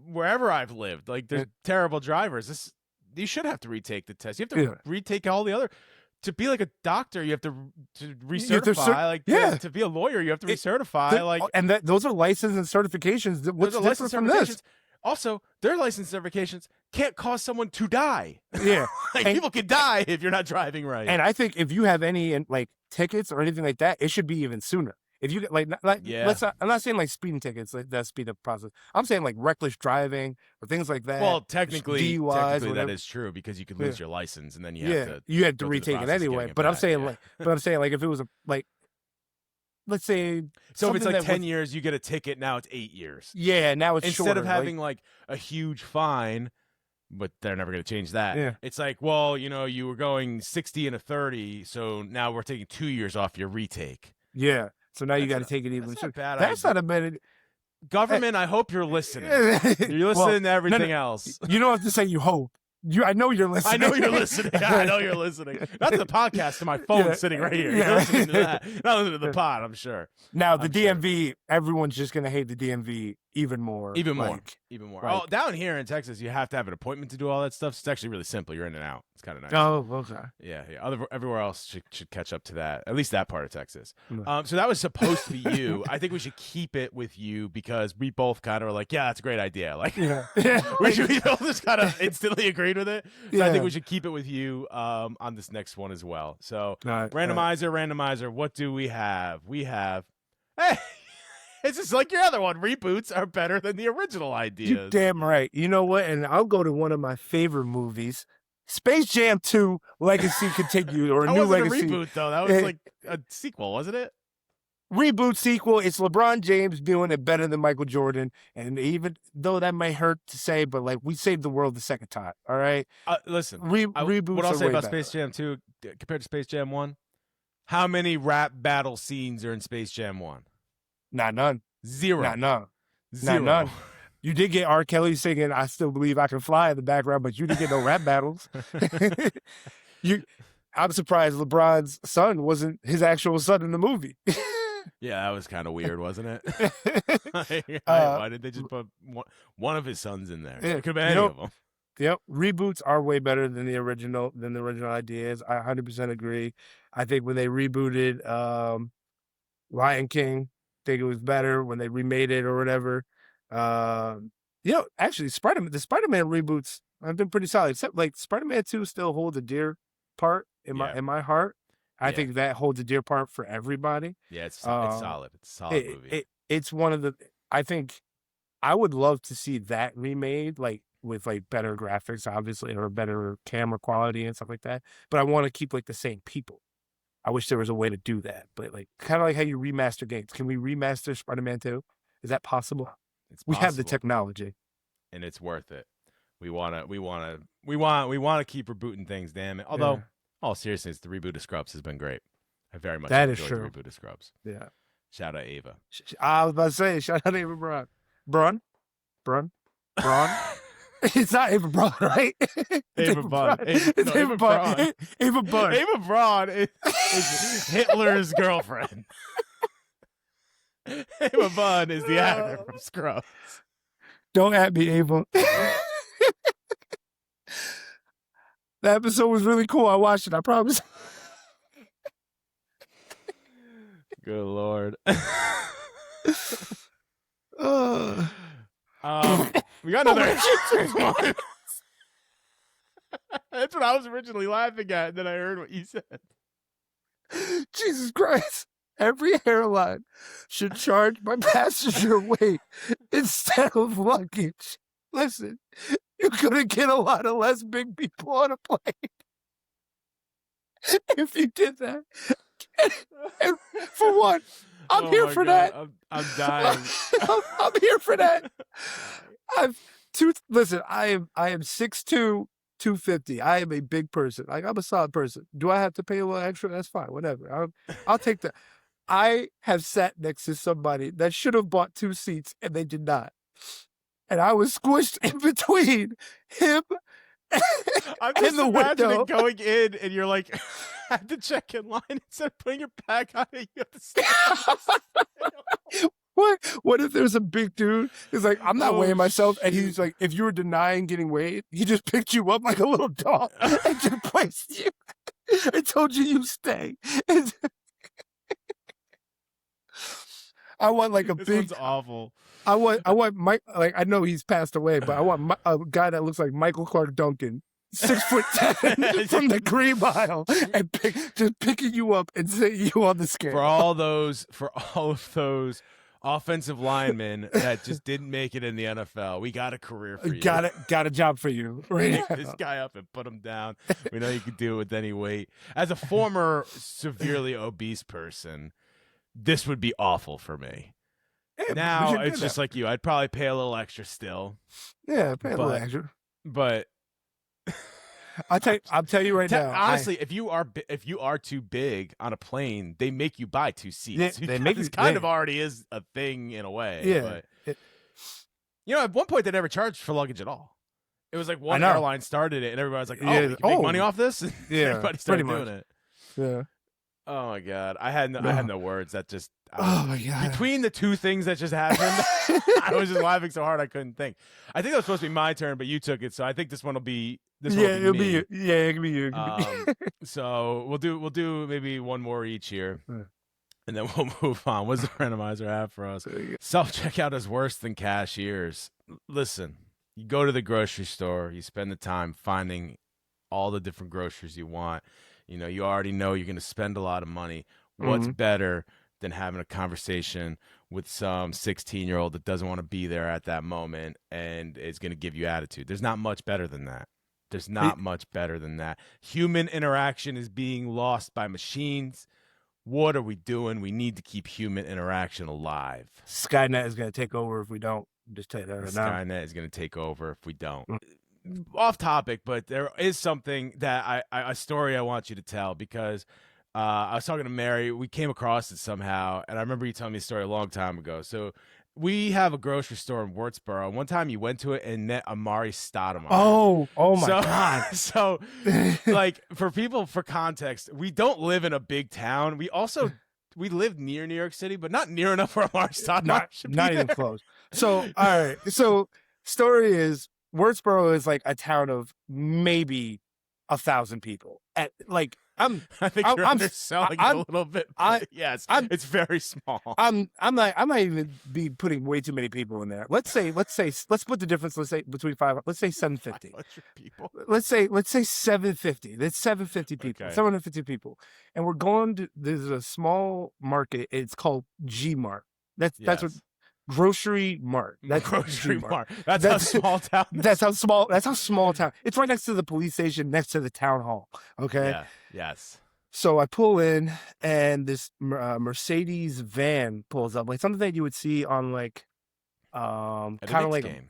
wherever I've lived, like, there's terrible drivers. You should have to retake the test. You have to retake all the other. To be like a doctor, you have to recertify. To be a lawyer, you have to recertify. And those are license and certifications. What's different from this? Also, their license certifications can't cause someone to die. Yeah, people can die if you're not driving right. And I think if you have any tickets or anything like that, it should be even sooner. If you like, Yeah. let's not, I'm not saying like speeding tickets that speed up the process. I'm saying like reckless driving or things like that. Well, technically DUIs, that is true because you could lose your license and then you have to. You had to go through the retake it process of anyway. getting it But I'm back, saying yeah. like if it was like, let's say, So if it's something like that 10 was- years, you get a ticket. Now it's 8 years. yeah, now it's Instead shorter, of having like a huge fine, but they're never going to change that. Yeah. It's like, well, you were going 60 and a 30, so now we're taking 2 years off your retake. yeah. So now you That's got to take it even. That's not sooner. bad. That's not a bad. Government, I hope you're listening. You're listening to everything else. You don't have to say you hope. I know you're listening. I know you're listening. I know you're listening. That's the podcast to my phone sitting right here. Yeah. You're listening to that. Not listening to the pod, I'm sure. Now, the I'm DMV, everyone's just going to hate the DMV even more. Even more. Like, Even more. Like- Oh, down here in Texas, you have to have an appointment to do all that stuff. So it's actually really simple. You're in and out. It's kind of nice. oh, okay. Yeah. Everywhere else should catch up to that. At least that part of Texas. Mm. So that was supposed to be you. I think we should keep it with you because we both kind of were like, yeah, that's a great idea. Like, Yeah. we both just kind of instantly agreed with it. So I Yeah. think we should keep it with you on this next one as well. So Right, randomizer. What do we have? We have, hey, it's just like your other one. Reboots are better than the original You ideas. damn right. You know what? And I'll go to one of my favorite movies, Space Jam 2 Legacy Continued, or a That new wasn't legacy. a reboot though. That was like a sequel, wasn't it? Reboot sequel. It's LeBron James doing it better than Michael Jordan. And even though that may hurt to say, but like we saved the world the second time. All right. Listen, Reboots what I'll are say way about better. Space Jam 2 compared to Space Jam 1, how many rap battle scenes are in Space Jam 1? Not none. Zero. Not none. Zero. Not none. You did get R. Kelly singing "I Still Believe I Can Fly" in the background, but you didn't get no rap battles. I'm surprised LeBron's son wasn't his actual son in the movie. Yeah, that was kind of weird, wasn't it? Why did they just put one of his sons in there? Yeah, It could have been any of them. Yep, reboots are way better than the original ideas. I 100% agree. I think when they rebooted Lion King, I think it was better when they remade it or whatever. Actually, the Spider-Man reboots have been pretty solid. Except like Spider-Man 2 still holds a dear part in my heart. I think that holds a dear part for everybody. Yeah, it's solid. It's a solid movie. It's one of the. I think I would love to see that remade, like with like better graphics, obviously, or better camera quality and stuff like that. But I want to keep like the same people. I wish there was a way to do that, but like kind of like how you remaster games. Can we remaster Spider-Man 2? Is that possible? We have the technology, and it's worth it. We want to keep rebooting things. Damn it! Although, all seriousness, the reboot of Scrubs has been great. I very much enjoyed the reboot of Scrubs. Yeah. Shout out Ava. I was about to say, shout out Ava Braun. Braun. It's not Ava Braun, right? Ava Braun. It's Ava Braun. Ava Braun. Ava Braun is Hitler's girlfriend. Ava Braun is the actor from Scrubs. Don't at me, Ava. That episode was really cool. I watched it. I promise. Good Lord. We got another one. That's what I was originally laughing at, and then I heard what you said. Jesus Christ. Every airline should charge by passenger weight instead of luggage. Listen, you're going to get a lot of less big people on a plane if you did that. And for one, I'm here for that. I'm dying. I'm here for that. Listen, I am 6'2", 250. I am a big person. Like, I'm a solid person. Do I have to pay a little extra? That's fine. Whatever. I'll take that. I have sat next to somebody that should have bought 2 seats and they did not. And I was squished in between him I'm just and the imagining window. going in and you're like, have to check in line instead of putting your bag on it. You have to stand. What if there's a big dude who's like, I'm not weighing myself, and he's like, if you were denying getting weighed, he just picked you up like a little dog and just placed you and told you stay. And I want like a This big. one's awful. I want Mike. Like, I know he's passed away, but I want a guy that looks like Michael Clark Duncan 6'10" from the green mile and just picking you up and setting you on the scale. For all of those offensive linemen that just didn't make it in the NFL, we got a career for you. Got a job for you. Right. Pick this guy up and put him down. We know you can do it with any weight. As a former severely obese person, this would be awful for me. Yeah, now it's just like you. I'd probably pay a little extra still. Yeah, pay a little extra. But I'll tell you right now. Honestly, if you are too big on a plane, they make you buy 2 seats. They make this kind of already is a thing in a way. Yeah. But, at one point they never charged for luggage at all. It was like one airline started it, and everybody was like, "Oh, you can make money off this." Yeah, everybody started doing it. Yeah. Oh my god, I had no words. That just my god. Between the two things that just happened, I was just laughing so hard I couldn't think. I think that was supposed to be my turn, but you took it, so I think this one will be. It'll be you. Yeah, it can be you. So we'll do maybe one more each here, and then we'll move on. What's the randomizer have for us? Self-checkout is worse than cashiers. Listen, you go to the grocery store, you spend the time finding all the different groceries you want. You already know you're going to spend a lot of money. What's better than having a conversation with some 16-year-old that doesn't want to be there at that moment and is going to give you attitude? There's not much better than that. There's not much better than that. Human interaction is being lost by machines. What are we doing? We need to keep human interaction alive. Skynet is going to take over if we don't. Just tell you that right now. Skynet is going to take over if we don't. Off topic, but there is something that a story I want you to tell, because I was talking to Mary. We came across it somehow, and I remember you telling me a story a long time ago. So we have a grocery store in Wurtsboro. One time you went to it and met Amar'e Stoudemire. Oh my God. So, like, for context, we don't live in a big town. We live near New York City, but not near enough for Amar'e Stoudemire should be not there. even close. So, all right. So, story is, Wurtsboro is like a town of maybe 1,000 people. I think you're underselling it a little bit. Yes, it's very small. I might even be putting way too many people in there. Let's put the difference. Let's say between five. Let's say 750. 500 people. Let's say 750. That's 750 people. Okay. 750 people, and we're going to. There's a small market. It's called G Mart. That's what. Grocery Mart. That's Grocery Mart. That's how small town. That's how small town. It's right next to the police station, next to the town hall. Okay. Yeah. Yes. So I pull in, and this Mercedes van pulls up, like something that you would see on like, kind of like game.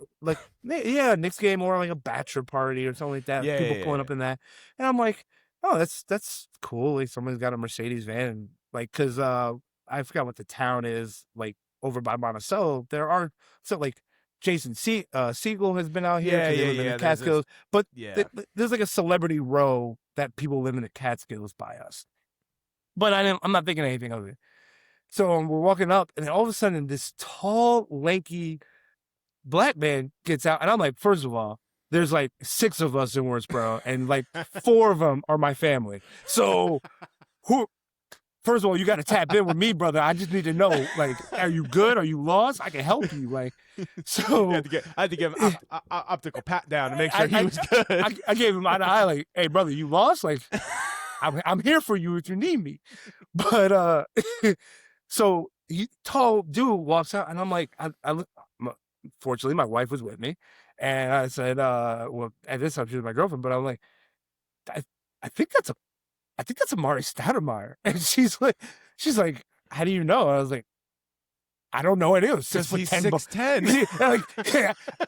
Knicks game, or like a bachelor party or something like that. Yeah, People pulling up in that, and I'm like, oh, that's cool. Like someone's got a Mercedes van, like, because I forgot what the town is like. Over by Monticello, like Jason Segel has been out here. In the Catskills, but there's like a celebrity row that people live in the Catskills by us. But I'm not thinking anything of it. So we're walking up, and then all of a sudden, this tall, lanky black man gets out, and I'm like, first of all, there's like 6 of us in Wurtsboro, and like 4 of them are my family. So who? First of all, you got to tap in with me, brother. I just need to know, like, are you good? Are you lost? I can help you. Like, so I had to give him optical pat down to make sure he was good. I gave him eye to eye, like, hey, brother, you lost? Like, I'm here for you if you need me. But so tall dude walks out, and I'm like, fortunately, my wife was with me, and I said, well, at this time she was my girlfriend, but I'm like, I think that's Amar'e Stoudemire. And she's like, how do you know? I was like, I don't know any other 6'10". Like,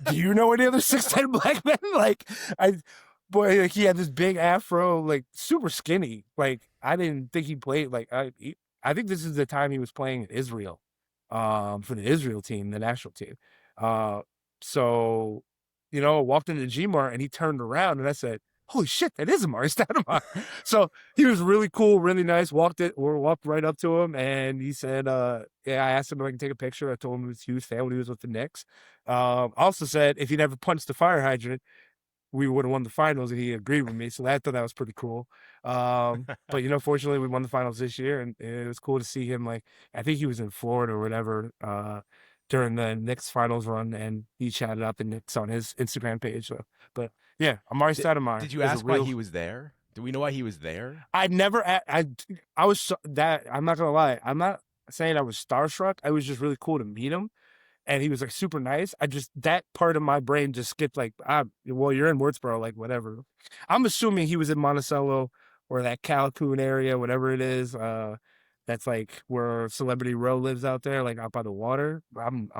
do you know any other 6'10" black men? Like, he had this big afro, like super skinny. Like, I didn't think he played. Like, I think this is the time he was playing in Israel, for the Israel team, the national team. So, I walked into the G-Mart, and he turned around, and I said, holy shit, that is Amar'e Stoudemire. So he was really cool, really nice. Walked right up to him, and he said, I asked him if I can take a picture. I told him he was a huge fan when he was with the Knicks. Also said if he never punched the fire hydrant, we would have won the finals, and he agreed with me. So I thought that was pretty cool. But fortunately, we won the finals this year, and it was cool to see him. Like, I think he was in Florida or whatever, during the Knicks finals run, and he chatted up the Knicks on his Instagram page. So, but yeah, Amar'e Stoudemire. Did you ask why he was there? Do we know why he was there? I never. I was that. I'm not gonna lie. I'm not saying I was starstruck. I was just really cool to meet him, and he was like super nice. That part of my brain just skipped like, well, you're in Wurtsboro, like whatever. I'm assuming he was in Monticello or that Calhoun area, whatever it is. That's like where Celebrity Row lives out there, like out by the water. I'm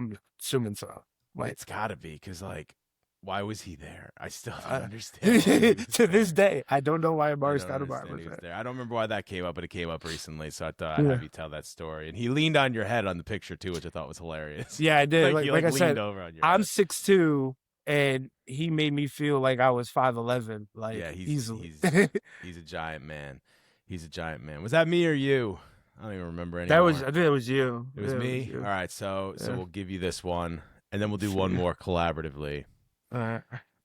assuming so. Like, it's gotta be, because like, why was he there? I still don't understand. To this day, I don't know why Amar'e Stoudemire was there. I don't remember why that came up, but it came up recently, so I thought I'd have you tell that story. And he leaned on your head on the picture too, which I thought was hilarious. Yeah, I did. Like I said, over on your I'm head. 6'2", and he made me feel like I was 5'11". Like, yeah, easily. He's a giant man. He's a giant man. Was that me or you? I don't even remember anymore. I think it was you. It was me? All right, so we'll give you this one, and then we'll do one more collaboratively.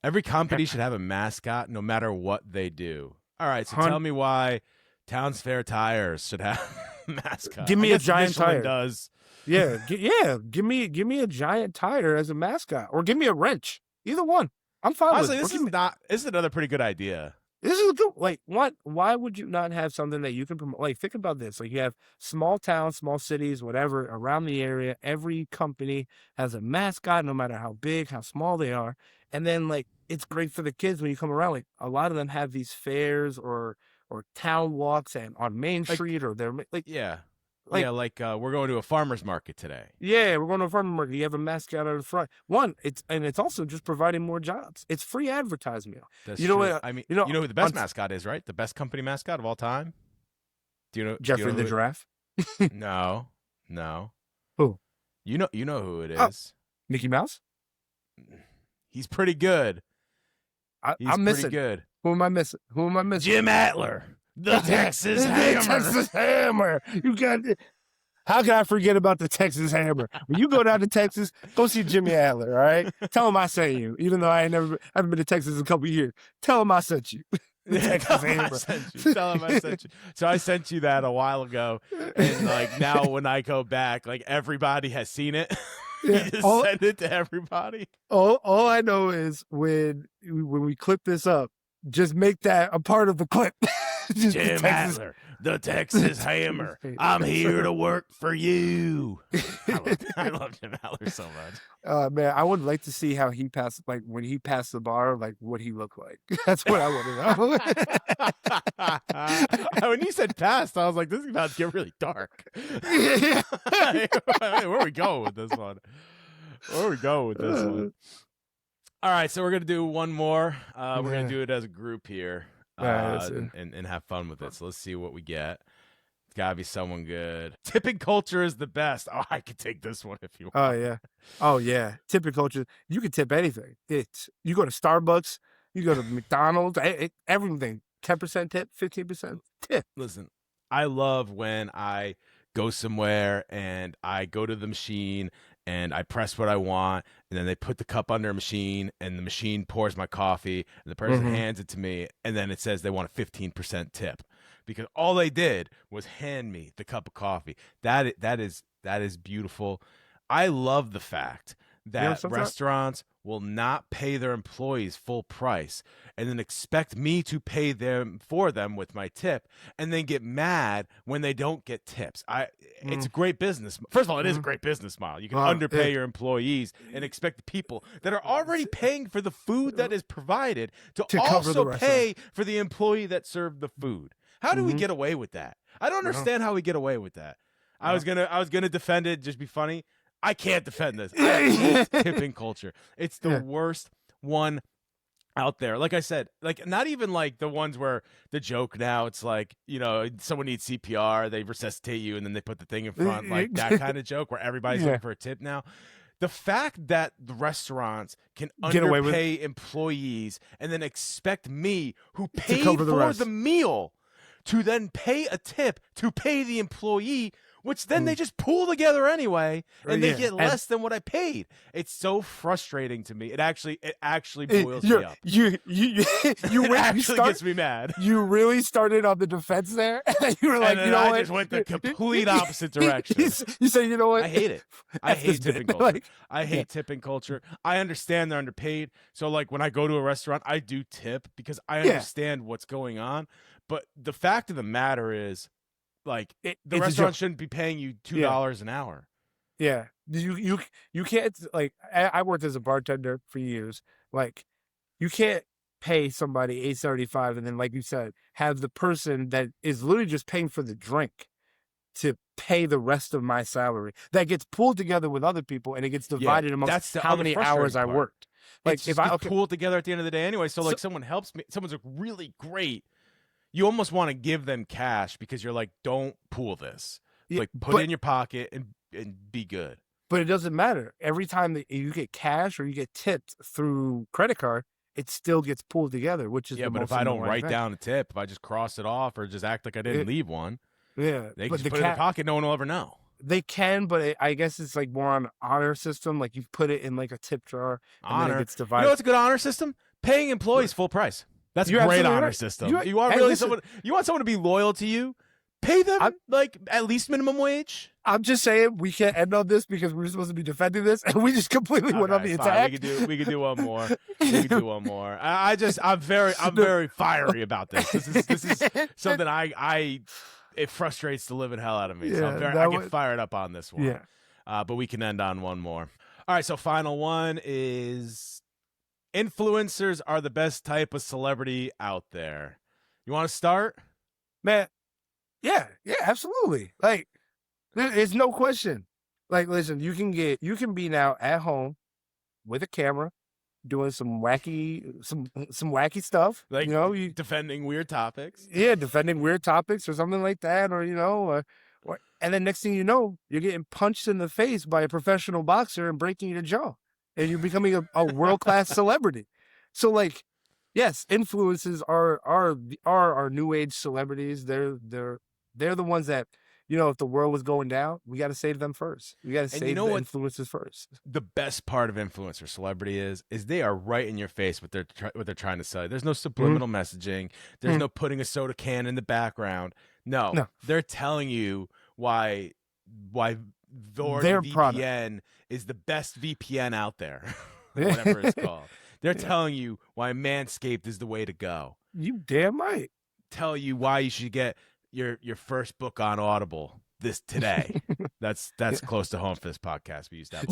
Every company should have a mascot no matter what they do. All right, so tell me why Towns Fair Tires should have a mascot. Give me a giant tire. Does. Yeah. Give me a giant tire as a mascot, or give me a wrench. Either one. I'm fine Honestly, with it. This is another pretty good idea. This is good. Like, what? Why would you not have something that you can promote? Like, think about this. Like, you have small towns, small cities, whatever, around the area. Every company has a mascot, no matter how big, how small they are. And then, like, it's great for the kids when you come around. Like, a lot of them have these fairs or town walks and on Main Street, or they're like, we're going to a farmer's market today. Yeah, we're going to a farmer's market. You have a mascot out the front. It's also just providing more jobs. It's free advertisement. That's true. What? I mean, you know who the best mascot is, right? The best company mascot of all time. Do you know Jeffrey the Giraffe? No. Who? You know who it is. Mickey Mouse. He's pretty good. I'm missing. Pretty good. Who am I missing? Jim Atler. The Texas Hammer. The Texas Hammer. You got it. How can I forget about the Texas Hammer? When you go down to Texas, go see Jimmy Adler, all right? Tell him I sent you, even though I haven't been to Texas in a couple of years. Tell him I sent you. Texas Hammer. Tell him I sent you. So I sent you that a while ago, and like now when I go back, like everybody has seen it. Yeah, you just send it to everybody. All I know is when we clip this up, just make that a part of the clip. Jim Adler, the Texas Hammer. I'm here to work for you. I love Jim Adler so much. Man, I would like to see how he passed, like when he passed the bar, like what he looked like. That's what I want to know. When you said passed, I was like, this is about to get really dark. Yeah. Where are we going with this one? All right, so we're going to do one more. We're going to do it as a group here. And have fun with it. So let's see what we get. It's gotta be someone good. Tipping culture is the best. Oh, I could take this one if you want. Oh yeah. Tipping culture. You can tip anything. You go to Starbucks, you go to McDonald's, everything. 10% tip, 15% tip. Listen, I love when I go somewhere and I go to the machine and I press what I want, and then they put the cup under a machine, and the machine pours my coffee, and the person hands it to me, and then it says they want a 15% tip, because all they did was hand me the cup of coffee. That is beautiful. I love the fact that restaurants will not pay their employees full price and then expect me to pay them for them with my tip, and then get mad when they don't get tips. It's a great business. First of all, it is a great business model. You can underpay your employees and expect the people that are already paying for the food that is provided to also pay for the employee that served the food. How do we get away with that? I don't understand how we get away with that. I was gonna defend it, just be funny. I can't defend this. It's tipping culture. It's the worst one out there. Like I said, like not even like the ones where the joke now, it's like, someone needs CPR, they resuscitate you, and then they put the thing in front, like that kind of joke where everybody's looking for a tip now. The fact that the restaurants can underpay employees and then expect me, who paid for the meal, to then pay a tip to pay the employee which then they just pool together anyway, and they get less than what I paid. It's so frustrating to me. It actually boils me up. Gets me mad. You really started on the defense there. You were like, and I just went the complete opposite direction. You said, you know what? I hate it. I hate tipping culture. I hate tipping culture. I understand they're underpaid. So like when I go to a restaurant, I do tip because I understand what's going on. But the fact of the matter is, like, the restaurant shouldn't be paying you $2 an hour. Yeah. You can't, like, I worked as a bartender for years. Like, you can't pay somebody $8.75 and then, like you said, have the person that is literally just paying for the drink to pay the rest of my salary. That gets pulled together with other people and it gets divided amongst how many hours I worked. Like, if I pull it together at the end of the day anyway, so like someone helps me, someone's like really great, you almost want to give them cash because you're like, don't pool this. Like, put it in your pocket and be good. But it doesn't matter. Every time that you get cash or you get tipped through credit card, it still gets pulled together, which is but if I don't write down a tip, if I just cross it off or just act like I didn't leave one, they can just put it in their pocket. No one will ever know. They can, but I guess it's like more on honor system. Like you put it in like a tip jar and then it gets divided. You know what's a good honor system? Paying employees full price. That's a great honor system. You want someone to be loyal to you? Pay them like at least minimum wage. I'm just saying we can't end on this because we're supposed to be defending this, and we just completely went on the attack. We could do one more. I'm very fiery about this. This is something it frustrates the living hell out of me. So I get fired up on this one. Yeah. But we can end on one more. All right. So final one is. Influencers are the best type of celebrity out there. You want to start? Man, yeah, absolutely. Like, there's no question. Like, listen, you can be now at home with a camera doing some wacky stuff. Like, defending weird topics. Yeah, defending weird topics or something like that, or, and then next thing you know, you're getting punched in the face by a professional boxer and breaking your jaw. And you're becoming a world-class celebrity. So, like, yes, influencers are our new age celebrities. They're the ones that, if the world was going down, we got to save them first. We got to save the influencers first. The best part of influencer celebrity is they are right in your face what they're trying to say. There's no subliminal messaging. There's no putting a soda can in the background. No. They're telling you why their VPN product is the best VPN out there, whatever it's called. They're telling you why Manscaped is the way to go. You damn right. Tell you why you should get your first book on Audible today. That's close to home for this podcast. We used to have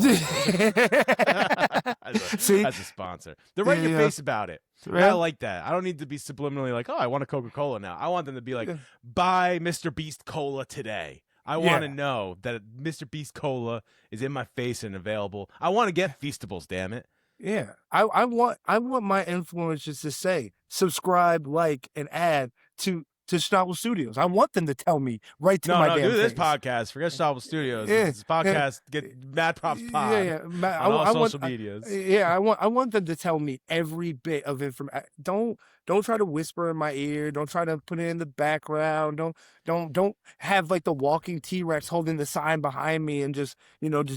as a sponsor. They're right in your face about it. I like that. I don't need to be subliminally like, oh, I want a Coca-Cola now. I want them to be like, buy Mr. Beast Cola today. I want to know that Mr. Beast Cola is in my face and available. I want to get Feastables, damn it. Yeah. I want my influencers to say, subscribe, like, and add to Schnabel Studios. I want them to tell me right to my damn do this face. Podcast. Forget Schnabel Studios. This podcast, get Mad Props Pod on all social medias. I want them to tell me every bit of information. Don't try to whisper in my ear. Don't try to put it in the background. Don't have like the walking T-Rex holding the sign behind me and just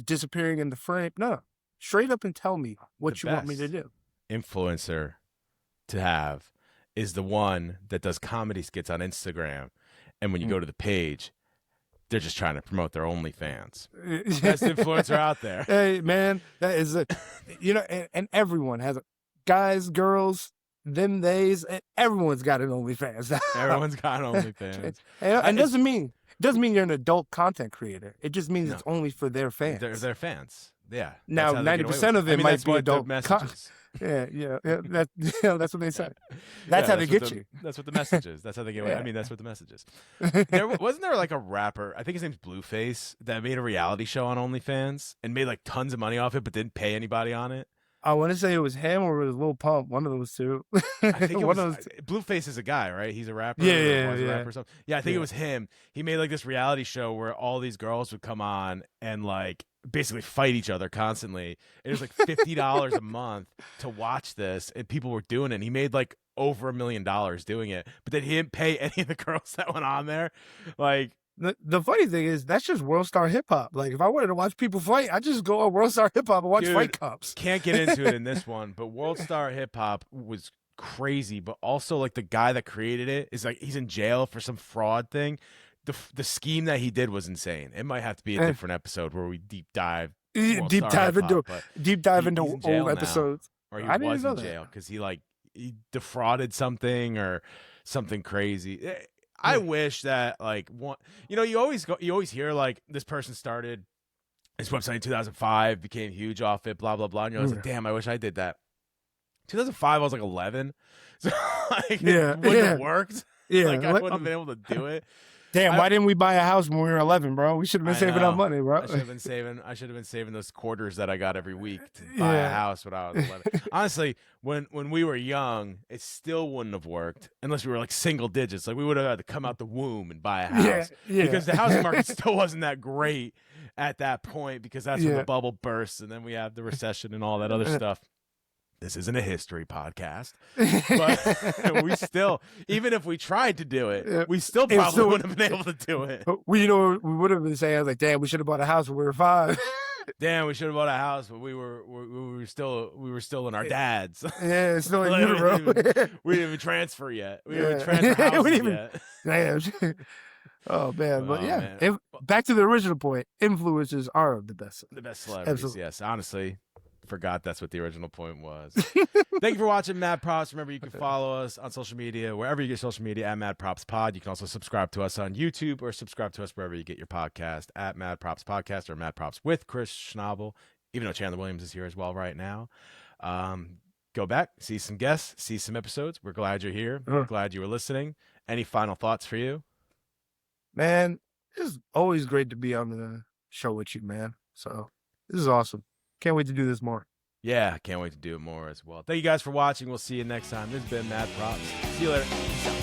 disappearing in the frame. No, straight up and tell me what you want me to do. Influencer to have is the one that does comedy skits on Instagram, and when you go to the page, they're just trying to promote their OnlyFans. Best influencer out there. Hey man, that is and everyone has guys, girls, them, theys, and everyone's got an OnlyFans. Everyone's got an OnlyFans. And it doesn't mean you're an adult content creator. It just means it's only for their fans. Their fans. Yeah. Now 90% of it might be adult messages. Yeah. That's what they say. That's how they get you. That's what the message is. That's how they get away. I mean, that's what the message is. Wasn't there like a rapper, I think his name's Blueface, that made a reality show on OnlyFans and made like tons of money off it, but didn't pay anybody on it? I want to say it was him or it was Lil Pump, one of those two. I think it was Blueface is a guy, right? He's a rapper. Yeah. Rapper or something. Yeah, I think it was him. He made like this reality show where all these girls would come on and like basically fight each other constantly. It was like $50 a month to watch this, and people were doing it. And he made like over $1 million doing it, but then he didn't pay any of the girls that went on there. Like, The funny thing is, that's just World Star Hip Hop. Like, if I wanted to watch people fight, I just go on World Star Hip Hop and watch Dude, fight comps. Can't get into it in this one, but World Star Hip Hop was crazy. But also, like, the guy that created it is like he's in jail for some fraud thing. The scheme that he did was insane. It might have to be a different episode where we deep dive Deep dive into old episodes. Or he was in jail because he defrauded something or something crazy. I wish that you always hear like this person started his website in 2005, became huge off it, blah blah blah. And you're like, damn, I wish I did that. 2005, I was like 11, so it wouldn't have worked. Yeah, I wouldn't have been able to do it. Damn, why didn't we buy a house when we were 11, bro? We should have been saving our money, bro. I should have been saving those quarters that I got every week to buy a house when I was 11. Honestly, when we were young, it still wouldn't have worked unless we were like single digits. Like we would have had to come out the womb and buy a house because the housing market still wasn't that great at that point because that's when the bubble burst and then we have the recession and all that other stuff. This isn't a history podcast, but we still, even if we tried to do it, we still probably wouldn't have been able to do it. We would have been saying like, "Damn, we should have bought a house when we were 5." Damn, we should have bought a house, but we were still in our dads. Yeah, it's still in utero. We didn't even transfer yet. We didn't even transfer houses yet. Damn. Oh man, but back to the original point. Influencers are the best celebrities. Absolutely. Yes, honestly. Forgot that's what the original point was. Thank you for watching Mad Props. Remember, you can follow us on social media, wherever you get social media, at Mad Props Pod. You can also subscribe to us on YouTube or subscribe to us wherever you get your podcast, at Mad Props Podcast or Mad Props with Chris Schnabel, even though Chandler Williams is here as well right now. Go back, see some guests, see some episodes. We're glad you're here. We're glad you were listening. Any final thoughts for you? Man, it's always great to be on the show with you, man. So this is awesome. Can't wait to do this more. Yeah, can't wait to do it more as well. Thank you guys for watching. We'll see you next time. This has been Mad Props. See you later. Peace out.